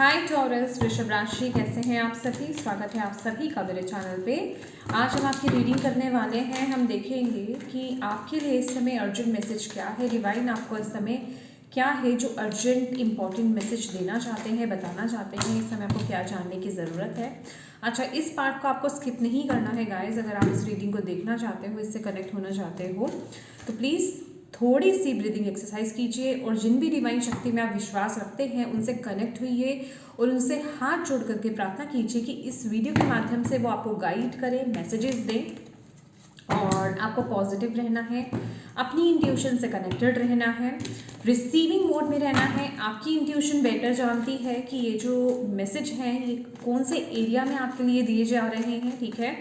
हाय taurus, वृषभ राशि, कैसे हैं आप सभी। स्वागत है आप सभी का मेरे चैनल पे। आज हम आपकी रीडिंग करने वाले हैं। हम देखेंगे कि आपके लिए इस समय अर्जेंट मैसेज क्या है। डिवाइन आपको इस समय क्या है जो अर्जेंट इंपॉर्टेंट मैसेज देना चाहते हैं, बताना चाहते हैं। इस समय आपको क्या जानने की ज़रूरत है। अच्छा, इस पार्ट को आपको स्किप नहीं करना है गाइज। अगर आप इस रीडिंग को देखना चाहते हो, इससे कनेक्ट होना चाहते हो, तो प्लीज़ थोड़ी सी ब्रीदिंग एक्सरसाइज कीजिए और जिन भी डिवाइन शक्ति में आप विश्वास रखते हैं उनसे कनेक्ट हुइए और उनसे हाथ जोड़ करके प्रार्थना कीजिए कि इस वीडियो के माध्यम से वो आपको गाइड करें, मैसेजेस दें और आपको पॉजिटिव रहना है, अपनी इंट्यूशन से कनेक्टेड रहना है, रिसीविंग मोड में रहना है। आपकी इंट्यूशन बेटर जानती है कि ये जो मैसेज हैं ये कौन से एरिया में आपके लिए दिए जा रहे हैं, ठीक है,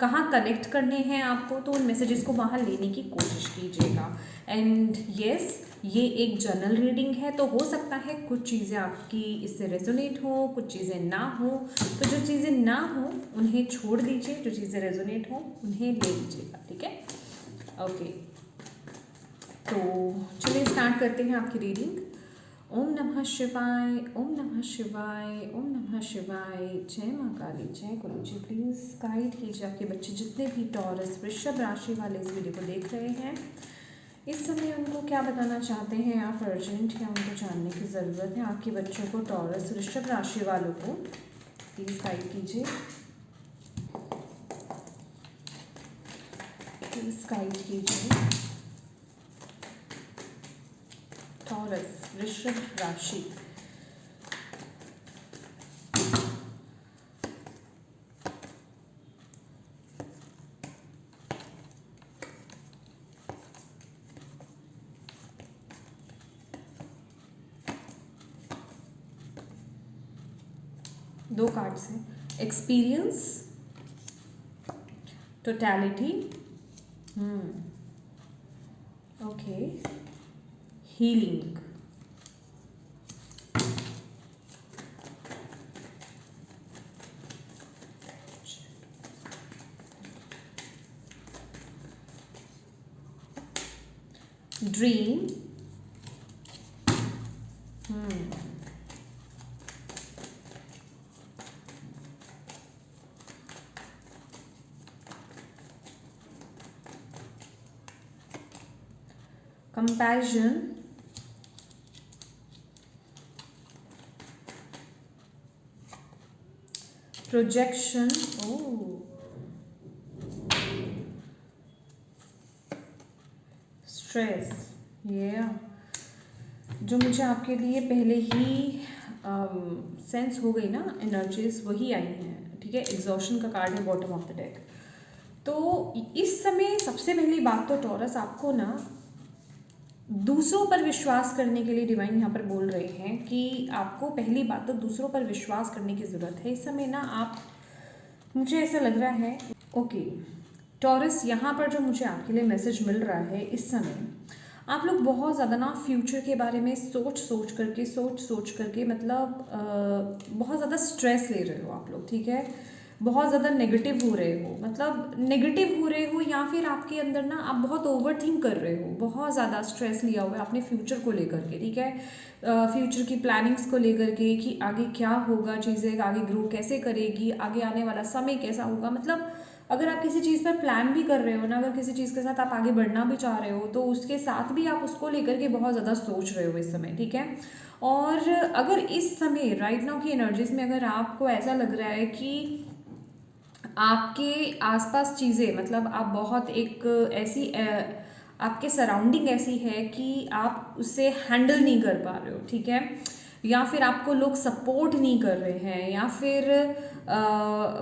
कहाँ कनेक्ट करने हैं आपको, तो उन मैसेजेस को वहाँ लेने की कोशिश कीजिएगा। एंड येस, ये एक जनरल रीडिंग है, तो हो सकता है कुछ चीज़ें आपकी इससे रेजोनेट हो, कुछ चीज़ें ना हो। तो जो चीज़ें ना हो उन्हें छोड़ दीजिए, जो चीज़ें रेजोनेट हो उन्हें ले लीजिएगा, ठीक है। ओके, तो चलिए स्टार्ट करते हैं आपकी रीडिंग। ओम नमः शिवाय, ओम नमः शिवाय, ओम नमः शिवाय। जय माँ काली, जय गुरु जी। प्लीज़ गाइड कीजिए आपके बच्चे जितने भी टॉरस वृषभ राशि वाले इस वीडियो को देख रहे हैं, इस समय उनको क्या बताना चाहते हैं आप अर्जेंट, क्या उनको जानने की ज़रूरत है। आपके बच्चों को, टॉरस वृषभ राशि वालों को प्लीज़ गाइड कीजिए, प्लीज़ गाइड कीजिए। टॉरस वृषभ राशि, दो कार्ड्स हैं। Experience, totality, okay, healing, dream, compassion, projection, stress. जो मुझे आपके लिए पहले ही सेंस हो गई ना एनर्जीज, वही आई हैं, ठीक है। एग्जॉशन का कार्ड है बॉटम ऑफ द डेक। तो इस समय सबसे पहली बात तो टॉरस आपको ना दूसरों पर विश्वास करने के लिए डिवाइन यहाँ पर बोल रहे हैं कि आपको पहली बात तो दूसरों पर विश्वास करने की ज़रूरत है। इस समय ना आप, मुझे ऐसा लग रहा है, ओके टॉरस, यहाँ पर जो मुझे आपके लिए मैसेज मिल रहा है इस समय, आप लोग बहुत ज़्यादा ना फ्यूचर के बारे में सोच सोच करके मतलब बहुत ज़्यादा स्ट्रेस ले रहे हो आप लोग, ठीक है। बहुत ज़्यादा नेगेटिव हो रहे हो, मतलब नेगेटिव हो रहे हो, या फिर आपके अंदर ना आप बहुत ओवर थिंक कर रहे हो, बहुत ज़्यादा स्ट्रेस लिया हुआ है आपने फ्यूचर को लेकर के, ठीक है। फ्यूचर की प्लानिंग्स को लेकर के कि आगे क्या होगा, चीज़ें आगे ग्रो कैसे करेगी, आगे आने वाला समय कैसा होगा। मतलब अगर आप किसी चीज़ पर प्लान भी कर रहे हो ना, अगर किसी चीज़ के साथ आप आगे बढ़ना भी चाह रहे हो, तो उसके साथ भी आप उसको लेकर के बहुत ज़्यादा सोच रहे हो इस समय, ठीक है। और अगर इस समय राइट नाउ की एनर्जीज में अगर आपको ऐसा लग रहा है कि आपके आसपास चीज़ें, मतलब आप बहुत एक ऐसी आपके सराउंडिंग ऐसी है कि आप उसे हैंडल नहीं कर पा रहे हो, ठीक है, या फिर आपको लोग सपोर्ट नहीं कर रहे हैं, या फिर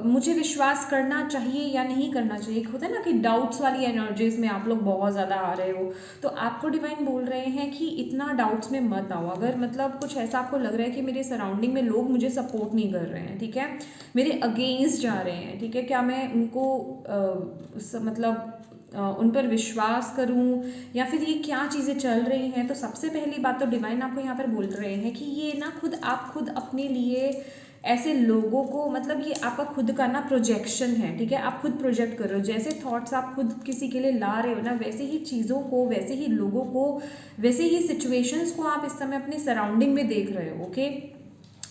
मुझे विश्वास करना चाहिए या नहीं करना चाहिए, होता है ना कि डाउट्स वाली एनर्जीज में आप लोग बहुत ज़्यादा आ रहे हो। तो आपको डिवाइन बोल रहे हैं कि इतना डाउट्स में मत आओ। अगर मतलब कुछ ऐसा आपको लग रहा है कि मेरे सराउंडिंग में लोग मुझे सपोर्ट नहीं कर रहे हैं, ठीक है, मेरे अगेंस्ट जा रहे हैं, ठीक है, क्या मैं उनको मतलब उन पर विश्वास करूं, या फिर ये क्या चीज़ें चल रही हैं। तो सबसे पहली बात तो डिवाइन आपको यहाँ पर बोल रहे हैं कि ये ना आप खुद अपने लिए ऐसे लोगों को, मतलब ये आपका खुद का ना प्रोजेक्शन है, ठीक है। आप खुद प्रोजेक्ट कर रहे हो, जैसे थॉट्स आप खुद किसी के लिए ला रहे हो ना, वैसे ही चीज़ों को, वैसे ही लोगों को, वैसे ही सिचुएशंस को आप इस समय अपने सराउंडिंग में देख रहे हो, ओके।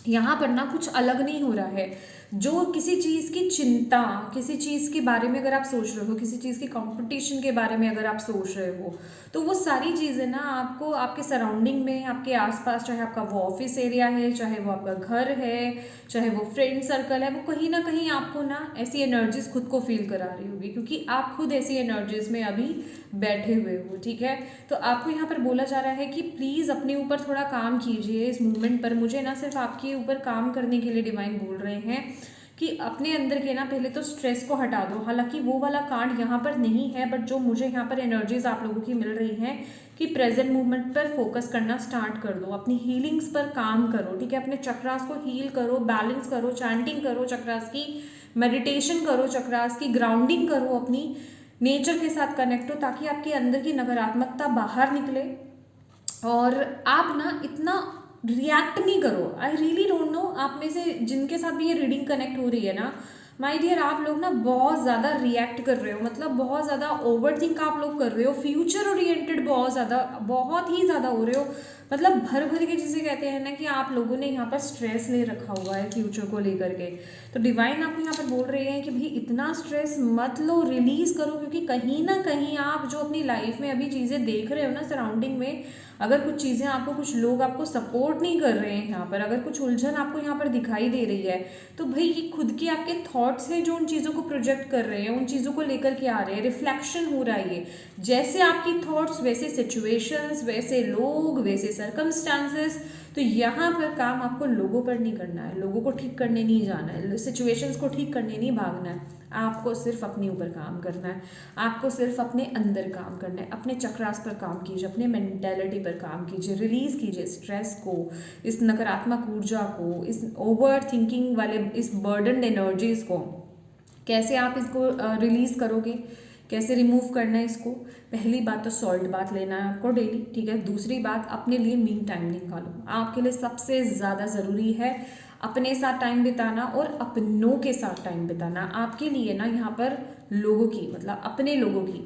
यहाँ पर ना कुछ अलग नहीं हो रहा है। जो किसी चीज़ की चिंता, किसी चीज़ के बारे में अगर आप सोच रहे हो, किसी चीज़ की कंपटीशन के बारे में अगर आप सोच रहे हो, तो वो सारी चीज़ें ना आपको आपके सराउंडिंग में, आपके आसपास, चाहे आपका वो ऑफिस एरिया है, चाहे वो आपका घर है, चाहे वो फ्रेंड सर्कल है, वो कहीं ना कहीं आपको ना ऐसी एनर्जीज खुद को फील करा रही होगी, क्योंकि आप खुद ऐसी एनर्जीज में अभी बैठे हुए हो। ठीक है, तो आपको यहाँ पर बोला जा रहा है कि प्लीज़ अपने ऊपर थोड़ा काम कीजिए इस मूवमेंट पर। मुझे ना सिर्फ आपके ऊपर काम करने के लिए डिवाइन बोल रहे हैं कि अपने अंदर के ना पहले तो स्ट्रेस को हटा दो। हालांकि वो वाला कार्ड यहाँ पर नहीं है, बट जो मुझे यहाँ पर एनर्जीज आप लोगों की मिल रही हैं कि प्रेजेंट मूवमेंट पर फोकस करना स्टार्ट कर दो, अपनी हीलिंग्स पर काम करो। ठीक है, अपने चक्रास को हील करो, बैलेंस करो, चैंटिंग करो चक्रास की, मेडिटेशन करो चक्रास की, ग्राउंडिंग करो, अपनी नेचर के साथ कनेक्ट हो, ताकि आपके अंदर की नकारात्मकता बाहर निकले और आप ना इतना रिएक्ट नहीं करो। आई रियली डोंट नो आप में से जिनके साथ भी ये रीडिंग कनेक्ट हो रही है ना, माय डियर, आप लोग ना बहुत ज़्यादा रिएक्ट कर रहे हो, मतलब बहुत ज़्यादा ओवर थिंक आप लोग कर रहे हो, फ्यूचर ओरिएंटेड बहुत ही ज़्यादा हो रहे हो। मतलब भर भर के जिसे कहते हैं ना कि आप लोगों ने यहाँ पर स्ट्रेस ले रखा हुआ है फ्यूचर को लेकर के। तो डिवाइन आपको यहाँ पर बोल रहे हैं कि भाई इतना स्ट्रेस मत लो, रिलीज़ करो, क्योंकि कहीं ना कहीं आप जो अपनी लाइफ में अभी चीज़ें देख रहे हो ना सराउंडिंग में, अगर कुछ चीज़ें आपको, कुछ लोग आपको सपोर्ट नहीं कर रहे हैं यहाँ पर, अगर कुछ उलझन आपको यहाँ पर दिखाई दे रही है, तो भाई ये खुद के आपके थॉट्स हैं जो उन चीज़ों को प्रोजेक्ट कर रहे हैं, उन चीज़ों को लेकर के आ रहे हैं, रिफ्लेक्शन हो रहा है ये। जैसे आपकी थॉट्स वैसे सिचुएशंस, वैसे लोग, वैसे सर्कमस्टांसेस। तो यहाँ पर काम आपको लोगों पर नहीं करना है, लोगों को ठीक करने नहीं जाना है, सिचुएशंस को ठीक करने नहीं भागना है। आपको सिर्फ अपने ऊपर काम करना है, आपको सिर्फ अपने अंदर काम करना है, अपने चक्रास पर काम कीजिए, अपने मेंटेलिटी पर काम कीजिए, रिलीज कीजिए स्ट्रेस को, इस नकारात्मक ऊर्जा को, इस ओवर थिंकिंग वाले इस बर्डन एनर्जीज को। कैसे आप इसको रिलीज करोगे, कैसे रिमूव करना है इसको? पहली बात तो सॉल्ट बाथ लेना है आपको डेली। ठीक है, दूसरी बात अपने लिए मी टाइम निकालो। आपके लिए सबसे ज़्यादा ज़रूरी है अपने साथ टाइम बिताना और अपनों के साथ टाइम बिताना। आपके लिए ना यहाँ पर लोगों की, मतलब अपने लोगों की,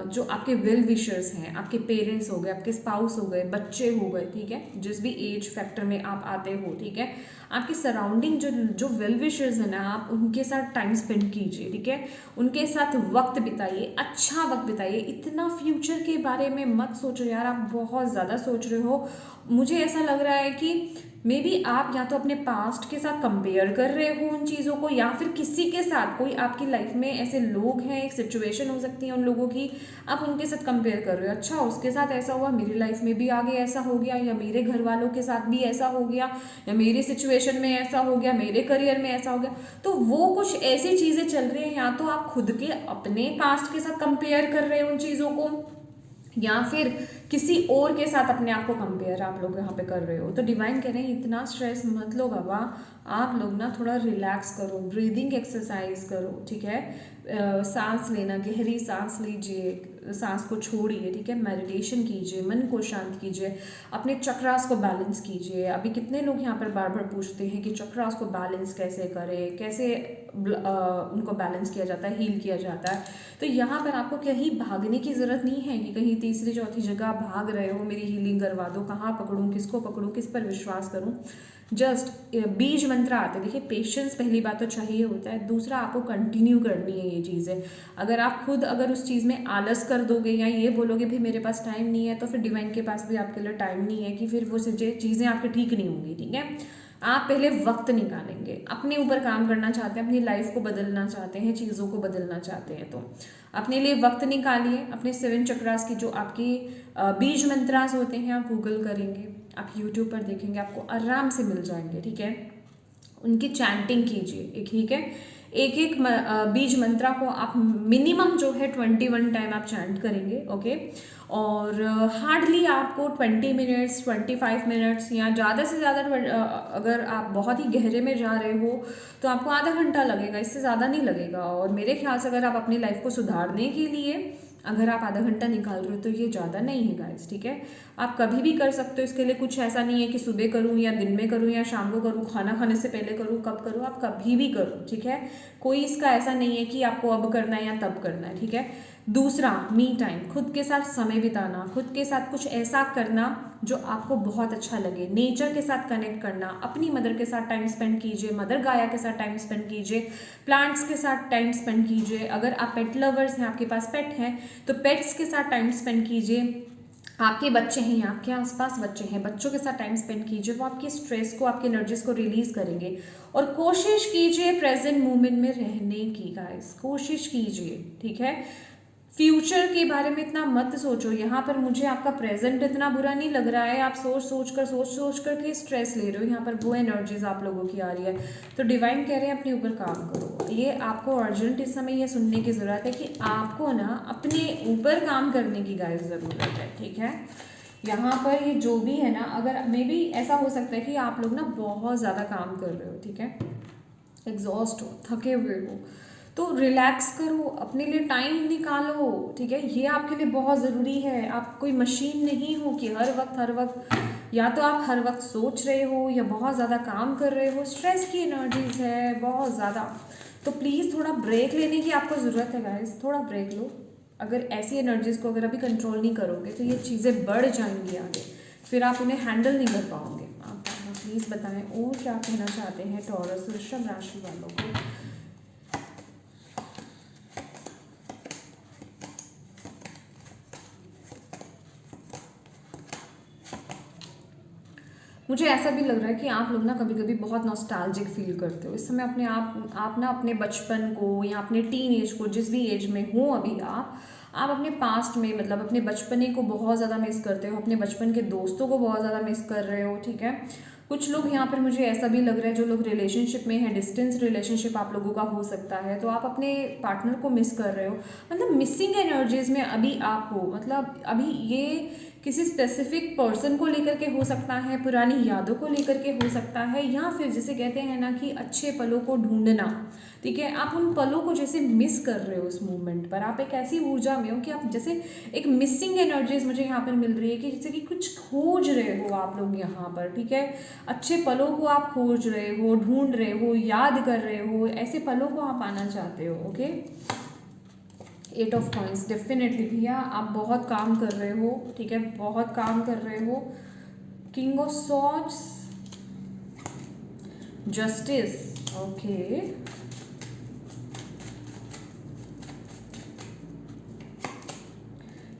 जो आपके वेल विशर्स हैं, आपके पेरेंट्स हो गए, आपके स्पाउस हो गए, बच्चे हो गए, ठीक है, जिस भी एज फैक्टर में आप आते हो, ठीक है, आपकी सराउंडिंग जो वेल विशर्स है ना, आप उनके साथ टाइम स्पेंड कीजिए। ठीक है, उनके साथ वक्त बिताइए, अच्छा वक्त बिताइए। इतना फ्यूचर के बारे में मत सोचो यार, आप बहुत ज़्यादा सोच रहे हो। मुझे ऐसा लग रहा है कि मे बी आप या तो अपने पास्ट के साथ कंपेयर कर रहे हो उन चीज़ों को, या फिर किसी के साथ, कोई आपकी लाइफ में ऐसे लोग हैं, एक सिचुएशन हो सकती है उन लोगों की, आप उनके साथ कंपेयर कर रहे हो। अच्छा, उसके साथ ऐसा हुआ, मेरी लाइफ में भी आगे ऐसा हो गया, या मेरे घर वालों के साथ भी ऐसा हो गया, या मेरी सिचुएशन में ऐसा हो गया, मेरे करियर में ऐसा हो गया। तो वो कुछ ऐसी चीज़ें चल रही हैं, या तो आप खुद के अपने पास्ट के साथ कंपेयर कर रहे हो उन चीज़ों को, या फिर किसी और के साथ अपने आप को कंपेयर आप लोग यहाँ पे कर रहे हो। तो डिवाइन कह रहे हैं इतना स्ट्रेस मत लो बाबा, आप लोग ना थोड़ा रिलैक्स करो, ब्रीदिंग एक्सरसाइज करो। ठीक है, सांस लेना, गहरी सांस लीजिए, सांस को छोड़िए। ठीक है, मेडिटेशन कीजिए, मन को शांत कीजिए, अपने चक्रास को बैलेंस कीजिए। अभी कितने लोग यहाँ पर बार बार पूछते हैं कि चक्रास को बैलेंस कैसे करें, कैसे उनको बैलेंस किया जाता है, हील किया जाता है। तो यहाँ पर आपको कहीं भागने की ज़रूरत नहीं है कि कहीं तीसरी चौथी जगह भाग रहे हो, मेरी हीलिंग करवा दो, कहाँ पकड़ूँ, किसको पकड़ूँ, किस पर विश्वास करूँ। जस्ट बीज मंत्र आते हैं। देखिए, पेशेंस पहली बात तो चाहिए होता है, दूसरा आपको कंटिन्यू करनी है ये चीज़ें। अगर आप खुद अगर उस चीज़ में आलस कर दोगे या ये बोलोगे भाई मेरे पास टाइम नहीं है, तो फिर डिवाइन के पास भी आपके लिए टाइम नहीं है कि फिर वो चीज़ें आपकी ठीक नहीं होंगी। ठीक है, आप पहले वक्त निकालेंगे, अपने ऊपर काम करना चाहते हैं, अपनी लाइफ को बदलना चाहते हैं, चीज़ों को बदलना चाहते हैं, तो अपने लिए वक्त निकालिए। अपने 7 चक्रास की जो आपकी बीज मंत्रास होते हैं आप गूगल करेंगे, आप यूट्यूब पर देखेंगे, आपको आराम से मिल जाएंगे। ठीक है, उनकी चैंटिंग कीजिए। ठीक है, एक बीज मंत्रा को आप मिनिमम जो है 21 टाइम आप चैंट करेंगे। ओके, और हार्डली आपको 20 मिनट्स 25 मिनट्स या ज़्यादा से ज़्यादा अगर आप बहुत ही गहरे में जा रहे हो तो आपको आधा घंटा लगेगा, इससे ज़्यादा नहीं लगेगा। और मेरे ख्याल से अगर आप अपनी लाइफ को सुधारने के लिए अगर आप आधा घंटा निकाल रहे हो तो ये ज़्यादा नहीं है गाइस। ठीक है, आप कभी भी कर सकते हो, इसके लिए कुछ ऐसा नहीं है कि सुबह करूँ या दिन में करूँ या शाम को करूँ, खाना खाने से पहले करूँ, कब करूँ, आप कभी भी करो। ठीक है, कोई इसका ऐसा नहीं है कि आपको अब करना है या तब करना है। ठीक है, दूसरा, मी टाइम, खुद के साथ समय बिताना, खुद के साथ कुछ ऐसा करना जो आपको बहुत अच्छा लगे, नेचर के साथ कनेक्ट करना, अपनी मदर के साथ टाइम स्पेंड कीजिए, मदर गाया के साथ टाइम स्पेंड कीजिए, प्लांट्स के साथ टाइम स्पेंड कीजिए, अगर आप पेट लवर्स हैं, आपके पास पेट हैं तो पेट्स के साथ टाइम स्पेंड कीजिए, आपके बच्चे हैं या आपके आसपास बच्चे हैं, बच्चों के साथ टाइम स्पेंड कीजिए, वो आपकी स्ट्रेस को, आपकी एनर्जीज को रिलीज करेंगे। और कोशिश कीजिए प्रेजेंट मोमेंट में रहने की गाइस, कोशिश कीजिए, ठीक है। फ्यूचर के बारे में इतना मत सोचो, यहाँ पर मुझे आपका प्रेजेंट इतना बुरा नहीं लग रहा है, आप सोच सोच कर के स्ट्रेस ले रहे हो, यहाँ पर वो एनर्जीज आप लोगों की आ रही है। तो डिवाइन कह रहे हैं अपने ऊपर काम करो, ये आपको अर्जेंट इस समय ये सुनने की ज़रूरत है कि आपको ना अपने ऊपर काम करने की गाइस ज़रूरत है, ठीक है। यहाँ पर ये जो भी है ना, अगर मे बी ऐसा हो सकता है कि आप लोग ना बहुत ज़्यादा काम कर रहे हो, ठीक है, एग्जॉस्ट हो, थके हुए हो, तो रिलैक्स करो, अपने लिए टाइम निकालो, ठीक है, ये आपके लिए बहुत ज़रूरी है। आप कोई मशीन नहीं हो कि हर वक्त या तो आप हर वक्त सोच रहे हो या बहुत ज़्यादा काम कर रहे हो, स्ट्रेस की एनर्जीज है बहुत ज़्यादा, तो प्लीज़ थोड़ा ब्रेक लेने की आपको ज़रूरत है गाइस, थोड़ा ब्रेक लो। अगर ऐसी एनर्जीज को अगर अभी कंट्रोल नहीं करोगे तो ये चीज़ें बढ़ जाएंगी आगे, फिर आप उन्हें हैंडल नहीं कर पाओगे। आप प्लीज़ बताएं और क्या कहना चाहते हैं टॉरस वृषभ राशि वालों को। मुझे ऐसा भी लग रहा है कि आप लोग ना कभी कभी बहुत नॉस्टैल्जिक फील करते हो इस समय, अपने आप ना अपने बचपन को या अपने टीन एज को, जिस भी एज में हो अभी आप अपने पास्ट में, मतलब अपने बचपने को बहुत ज़्यादा मिस करते हो, अपने बचपन के दोस्तों को बहुत ज़्यादा मिस कर रहे हो, ठीक है। कुछ लोग यहाँ पर मुझे ऐसा भी लग रहा है, जो लोग रिलेशनशिप में हैं, डिस्टेंस रिलेशनशिप आप लोगों का हो सकता है, तो आप अपने पार्टनर को मिस कर रहे हो, मतलब मिसिंग एनर्जीज में अभी आप हो, मतलब अभी ये किसी स्पेसिफिक पर्सन को लेकर के हो सकता है, पुरानी यादों को लेकर के हो सकता है, या फिर जैसे कहते हैं ना कि अच्छे पलों को ढूंढना, ठीक है, आप उन पलों को जैसे मिस कर रहे हो उस मोमेंट पर, आप एक ऐसी ऊर्जा में हो कि आप जैसे एक मिसिंग एनर्जीज मुझे यहाँ पर मिल रही है कि जैसे कि कुछ खोज रहे हो आप लोग यहाँ पर, ठीक है, अच्छे पलों को आप खोज रहे हो, ढूंढ रहे हो, याद कर रहे हो, ऐसे पलों को आप आना चाहते हो। ओके, 8 ऑफ कॉइंस, डेफिनेटली भैया आप बहुत काम कर रहे हो, ठीक है, बहुत काम कर रहे हो। King of swords, justice, okay,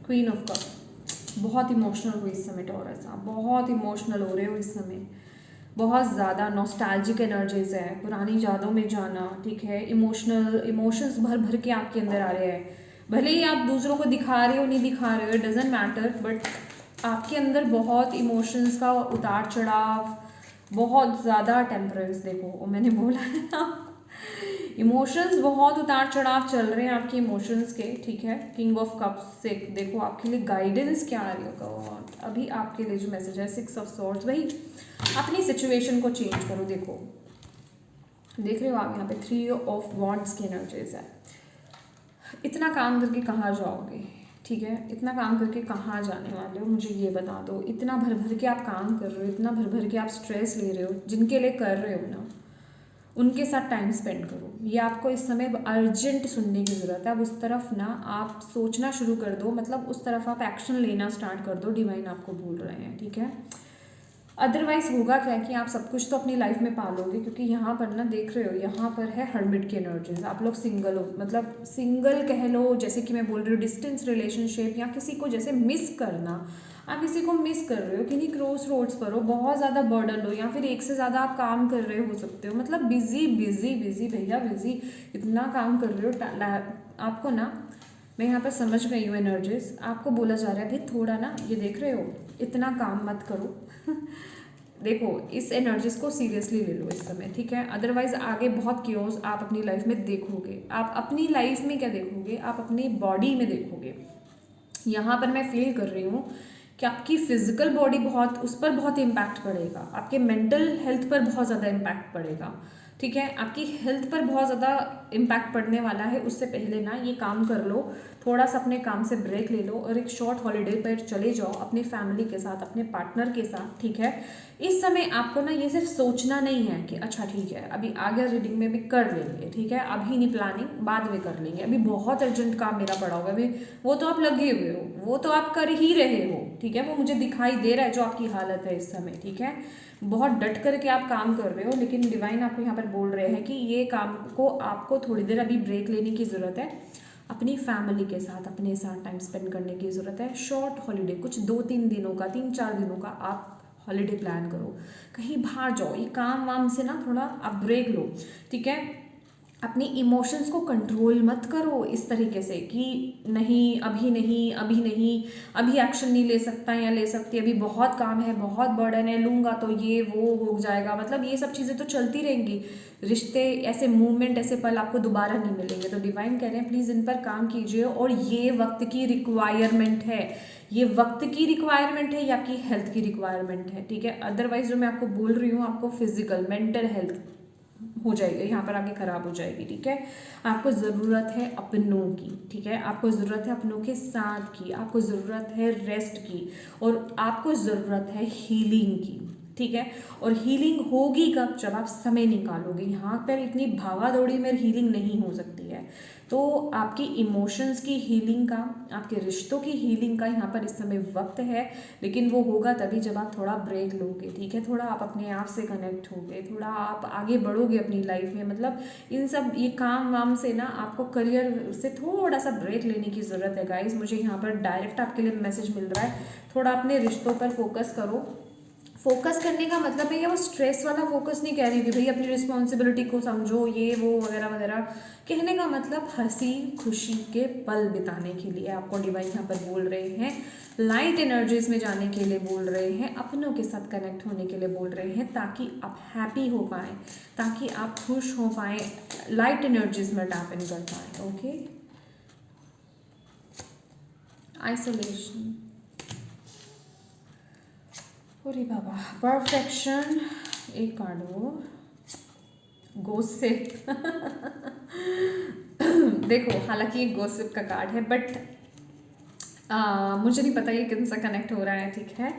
queen of cup, बहुत इमोशनल हो इस समय टॉरस, आप बहुत इमोशनल हो रहे हो इस समय, बहुत ज़्यादा नॉस्टैल्जिक एनर्जीज है, पुरानी यादों में जाना, ठीक है, इमोशंस भर भर के आपके अंदर आ रहे हैं, भले ही आप दूसरों को दिखा रहे हो नहीं दिखा रहे हो, इट डजेंट मैटर, बट आपके अंदर बहुत इमोशंस का उतार चढ़ाव, बहुत ज़्यादा टेम्परेंस, देखो मैंने बोला है ना, इमोशंस बहुत उतार चढ़ाव चल रहे हैं आपके इमोशंस के, ठीक है। किंग ऑफ कप्स से देखो आपके लिए गाइडेंस क्या आ रही होगा, अभी आपके लिए जो मैसेज है 6 ऑफ सॉर्ड्स, भाई अपनी सिचुएशन को चेंज करो, देखो देख रहे हो आप यहाँ पे 3 ऑफ वॉन्ड्स की एनर्जीज है, इतना काम करके कहाँ जाओगे, ठीक है, इतना काम करके कहाँ जाने वाले हो, मुझे ये बता दो। इतना भर भर के आप काम कर रहे हो, इतना भर भर के आप स्ट्रेस ले रहे हो, जिनके लिए कर रहे हो ना उनके साथ टाइम स्पेंड करो, ये आपको इस समय अर्जेंट सुनने की ज़रूरत है। अब उस तरफ ना आप सोचना शुरू कर दो, मतलब उस तरफ आप एक्शन लेना स्टार्ट कर दो, डिवाइन आपको बोल रहे हैं, ठीक है। अदरवाइज होगा क्या कि आप सब कुछ तो अपनी लाइफ में पालोगे, क्योंकि यहाँ पर ना देख रहे हो, यहाँ पर है हर्मिट की एनर्जीज, आप लोग सिंगल हो, मतलब सिंगल कह लो, जैसे कि मैं बोल रही हूँ डिस्टेंस रिलेशनशिप, या किसी को जैसे मिस करना, आप किसी को मिस कर रहे हो, किन्हीं क्रॉस रोड्स पर हो, बहुत ज़्यादा बर्डन हो, या फिर एक से ज़्यादा आप काम कर रहे हो सकते हो, मतलब बिजी बिजी बिजी भैया बिजी, इतना काम कर रहे हो आपको ना, मैं यहाँ पर समझ गई हूँ एनर्जीज, आपको बोला जा रहा है भाई थोड़ा ना, ये देख रहे हो इतना काम मत करो देखो इस एनर्जीज को सीरियसली ले लो इस समय, ठीक है, अदरवाइज आगे बहुत क्योस आप अपनी लाइफ में देखोगे। आप अपनी लाइफ में क्या देखोगे, आप अपनी बॉडी में देखोगे। यहाँ पर मैं फील कर रही हूँ कि आपकी फिजिकल बॉडी बहुत, उस पर बहुत इम्पैक्ट पड़ेगा, आपके मेंटल हेल्थ पर बहुत ज़्यादा इम्पैक्ट पड़ेगा, ठीक है, आपकी हेल्थ पर बहुत ज़्यादा इम्पैक्ट पड़ने वाला है। उससे पहले ना ये काम कर लो, थोड़ा सा अपने काम से ब्रेक ले लो और एक शॉर्ट हॉलीडे पर चले जाओ अपनी फैमिली के साथ, अपने पार्टनर के साथ, ठीक है। इस समय आपको ना ये सिर्फ सोचना नहीं है कि अच्छा ठीक है अभी आगे रीडिंग में भी कर लेंगे, ठीक है, अभी नहीं प्लानिंग, बाद में कर लेंगे, अभी बहुत अर्जेंट काम मेरा पड़ा होगा, अभी वो तो आप लगे हुए हो, वो तो आप कर ही रहे हो, ठीक है, वो मुझे दिखाई दे रहा है जो आपकी हालत है इस समय, ठीक है। बहुत डट करके आप काम कर रहे हो, लेकिन डिवाइन आपको यहाँ पर बोल रहे हैं कि ये काम को आपको थोड़ी देर अभी ब्रेक लेने की ज़रूरत है, अपनी फैमिली के साथ अपने साथ टाइम स्पेंड करने की ज़रूरत है। शॉर्ट हॉलीडे, कुछ 2-3 दिनों का, 3-4 दिनों का आप हॉलीडे प्लान करो, कहीं बाहर जाओ, ये काम वाम से ना थोड़ा आप ब्रेक लो, ठीक है। अपनी इमोशंस को कंट्रोल मत करो इस तरीके से कि नहीं अभी नहीं, अभी नहीं, अभी एक्शन नहीं ले सकता या ले सकती, अभी बहुत काम है, बहुत बर्डन है, लूँगा तो ये वो हो जाएगा, मतलब ये सब चीज़ें तो चलती रहेंगी। रिश्ते, ऐसे मूवमेंट, ऐसे पल आपको दोबारा नहीं मिलेंगे। तो डिवाइन कह रहे हैं प्लीज़ इन पर काम कीजिए, और ये वक्त की रिक्वायरमेंट है, ये वक्त की रिक्वायरमेंट है या आपकी हेल्थ की रिक्वायरमेंट है, ठीक है। अदरवाइज जो मैं आपको बोल रही हूँ, आपको फिजिकल मेंटल हेल्थ हो जाएगी, यहाँ पर आगे खराब हो जाएगी, ठीक है। आपको ज़रूरत है अपनों की, ठीक है, आपको ज़रूरत है अपनों के साथ की, आपको ज़रूरत है रेस्ट की, और आपको ज़रूरत है हीलिंग की, ठीक है। और हीलिंग होगी कब? जब आप समय निकालोगे। यहाँ पर इतनी भागा दौड़ी में हीलिंग नहीं हो सकती है। तो आपकी इमोशंस की हीलिंग का, आपके रिश्तों की हीलिंग का यहाँ पर इस समय वक्त है, लेकिन वो होगा तभी जब आप थोड़ा ब्रेक लोगे, ठीक है, थोड़ा आप अपने आप से कनेक्ट होगे, थोड़ा आप आगे बढ़ोगे अपनी लाइफ में। मतलब इन सब ये काम वाम से ना आपको करियर से थोड़ा सा ब्रेक लेने की ज़रूरत है गाइस। मुझे यहाँ पर डायरेक्ट आपके लिए मैसेज मिल रहा है, थोड़ा अपने रिश्तों पर फोकस करो। फोकस करने का मतलब है, या वो स्ट्रेस वाला फोकस नहीं कह रही कि भाई अपनी रिस्पॉन्सिबिलिटी को समझो ये वो वगैरह वगैरह। कहने का मतलब हंसी खुशी के पल बिताने के लिए आपको डिवाइन यहाँ पर बोल रहे हैं, लाइट एनर्जीज में जाने के लिए बोल रहे हैं, अपनों के साथ कनेक्ट होने के लिए बोल रहे हैं, ताकि आप हैप्पी हो पाएँ, ताकि आप खुश हो पाएँ, लाइट एनर्जीज में टैप इन कर पाएँ। ओके, आइसोलेशन, अरे बाबा, परफेक्शन, एक कार्ड हो, गोसिप देखो, हालांकि ये गोसिप का कार्ड है, बट मुझे नहीं पता ये किन से कनेक्ट हो रहा है, ठीक है।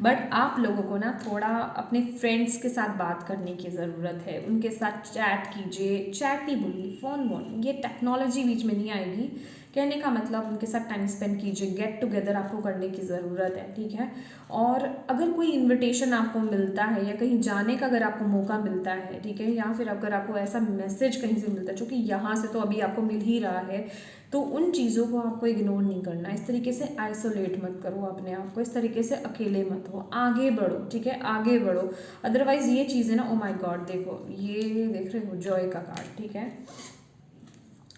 बट आप लोगों को ना थोड़ा अपने फ्रेंड्स के साथ बात करने की ज़रूरत है, उनके साथ चैट कीजिए, चैट नहीं बोली, फ़ोन वोन, ये टेक्नोलॉजी बीच में नहीं आएगी। कहने का मतलब उनके साथ टाइम स्पेंड कीजिए, गेट टुगेदर आपको करने की ज़रूरत है, ठीक है। और अगर कोई इनविटेशन आपको मिलता है या कहीं जाने का अगर आपको मौका मिलता है, ठीक है, या फिर अगर आपको ऐसा मैसेज कहीं से मिलता है जो कि यहाँ से तो अभी आपको मिल ही रहा है, तो उन चीज़ों को आपको इग्नोर नहीं करना। इस तरीके से आइसोलेट मत करो अपने आप को, इस तरीके से अकेले मत हो, आगे बढ़ो, ठीक है, आगे बढ़ो। अदरवाइज़ ये चीज़ें ना, ओ माय गॉड, देखो ये देख रहे हो जॉय का कार्ड, ठीक है,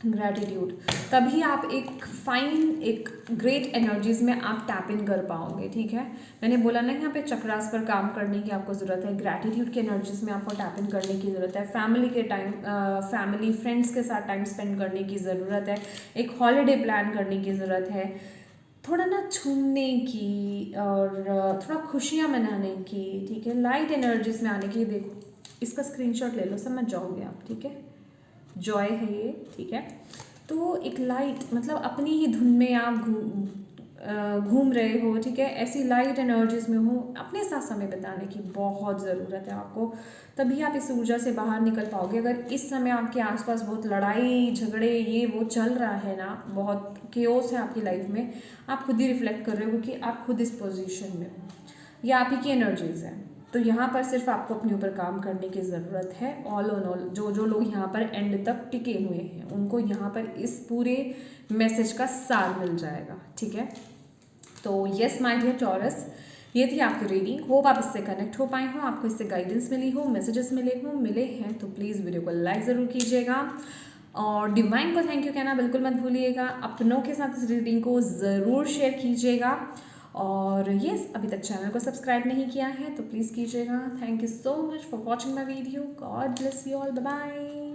ग्रैटिट्यूड, तभी आप एक फाइन, एक ग्रेट एनर्जीज में आप टैप इन कर पाओगे, ठीक है। मैंने बोला ना यहाँ पे चक्रास पर काम करने की आपको ज़रूरत है, ग्रैटिट्यूड के एनर्जीज में आपको टैप इन करने की ज़रूरत है, फैमिली के टाइम, फैमिली फ्रेंड्स के साथ टाइम स्पेंड करने की ज़रूरत है, एक हॉलीडे प्लान करने की ज़रूरत है, थोड़ा ना छूने की और थोड़ा खुशियाँ मनाने की, ठीक है, लाइट एनर्जीज में आने की। देखो इसका स्क्रीनशॉट ले लो, समझ जाओगे आप, ठीक है, जॉय है ये, ठीक है। तो एक लाइट, मतलब अपनी ही धुन में आप घूम रहे हो, ठीक है, ऐसी लाइट एनर्जीज में हो, अपने साथ समय बिताने की बहुत ज़रूरत है आपको, तभी आप इस ऊर्जा से बाहर निकल पाओगे। अगर इस समय आपके आसपास बहुत लड़ाई झगड़े ये वो चल रहा है ना, बहुत केओस है आपकी लाइफ में, आप खुद ही रिफ्लेक्ट कर रहे हो कि आप खुद इस पोजीशन में हो, ये आप ही की एनर्जीज है। तो यहाँ पर सिर्फ आपको अपने ऊपर काम करने की ज़रूरत है। ऑल ऑन ऑल जो लोग यहाँ पर एंड तक टिके हुए हैं उनको यहाँ पर इस पूरे मैसेज का सार मिल जाएगा, ठीक है। तो यस माय डियर टॉरस, ये थी आपकी रीडिंग। होप आप इससे कनेक्ट हो पाए हो, आपको इससे गाइडेंस मिली हो, मैसेजेस मिले हैं तो प्लीज़ वीडियो को लाइक ज़रूर कीजिएगा, और डिवाइन को थैंक यू कहना बिल्कुल मत भूलिएगा। अपनों के साथ इस रीडिंग को ज़रूर शेयर कीजिएगा, और यस, अभी तक चैनल को सब्सक्राइब नहीं किया है तो प्लीज़ कीजिएगा। Thank you so much for watching my video. God bless you all, bye bye.